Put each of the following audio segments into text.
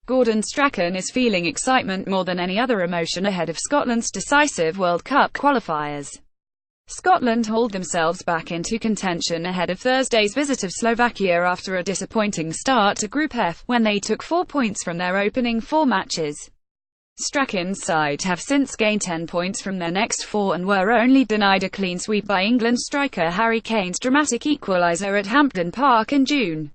Gordan Strachan is feeling excitement more than any other emotion ahead of Scotland's decisive World Cup qualifiers. Scotland hauled themselves back into contention ahead of Thursday's visit of Slovakia after a disappointing start to Group F, when they took 4 points from their opening 4 matches. Strachan's side have since gained 10 points from their next 4 and were only denied a clean sweep by England striker Harry Kane's dramatic equaliser at Hampden Park in June.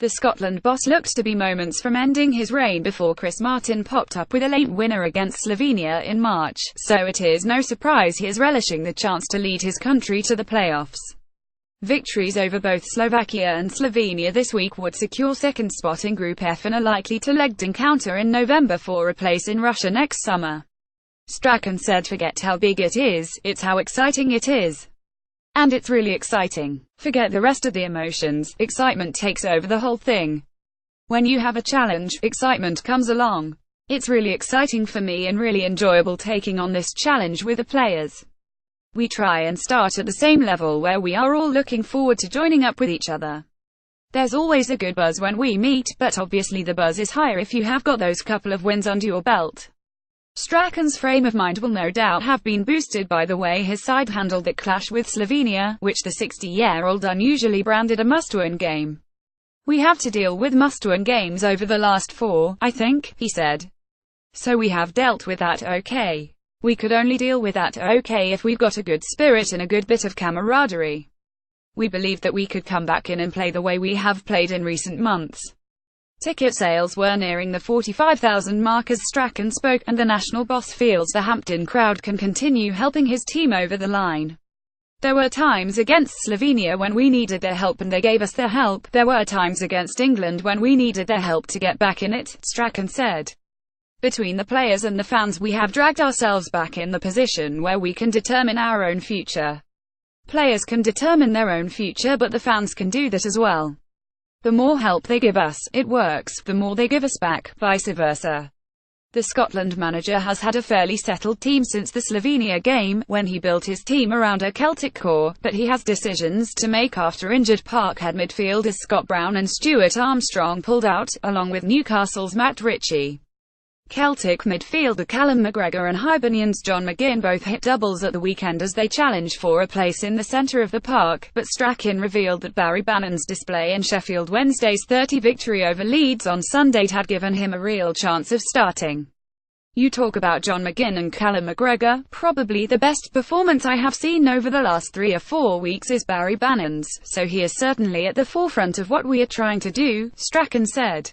The Scotland boss looked to be moments from ending his reign before Chris Martin popped up with a late winner against Slovenia in March, so it is no surprise he is relishing the chance to lead his country to the playoffs. Victories over both Slovakia and Slovenia this week would secure second spot in Group F in a likely-to-legged encounter in November for a place in Russia next summer. Strachan said, "Forget how big it is, it's how exciting it is. And it's really exciting. Forget the rest of the emotions, excitement takes over the whole thing. When you have a challenge, excitement comes along. It's really exciting for me and really enjoyable taking on this challenge with the players. We try and start at the same level where we are all looking forward to joining up with each other. There's always a good buzz when we meet, but obviously the buzz is higher if you have got those couple of wins under your belt." Strachan's frame of mind will no doubt have been boosted by the way his side handled the clash with Slovenia, which the 60-year-old unusually branded a must-win game. "We have to deal with must-win games over the last 4, I think," he said. "So we have dealt with that okay. We could only deal with that okay if we've got a good spirit and a good bit of camaraderie. We believed that we could come back in and play the way we have played in recent months." Ticket sales were nearing the 45,000 mark as Strachan spoke, and the national boss feels the Hampden crowd can continue helping his team over the line. "There were times against Slovenia when we needed their help and they gave us their help. There were times against England when we needed their help to get back in it," Strachan said. "Between the players and the fans we have dragged ourselves back in the position where we can determine our own future. Players can determine their own future, but the fans can do that as well. The more help they give us, it works, the more they give us back, vice versa." The Scotland manager has had a fairly settled team since the Slovenia game, when he built his team around a Celtic core, but he has decisions to make after injured Parkhead midfielders Scott Brown and Stuart Armstrong pulled out, along with Newcastle's Matt Ritchie. Celtic midfielder Callum McGregor and Hibernian's John McGinn both hit doubles at the weekend as they challenge for a place in the centre of the park, but Strachan revealed that Barry Bannon's display in Sheffield Wednesday's 30 victory over Leeds on Sunday had given him a real chance of starting. "You talk about John McGinn and Callum McGregor, probably the best performance I have seen over the last 3 or 4 weeks is Barry Bannon's, so he is certainly at the forefront of what we are trying to do," Strachan said.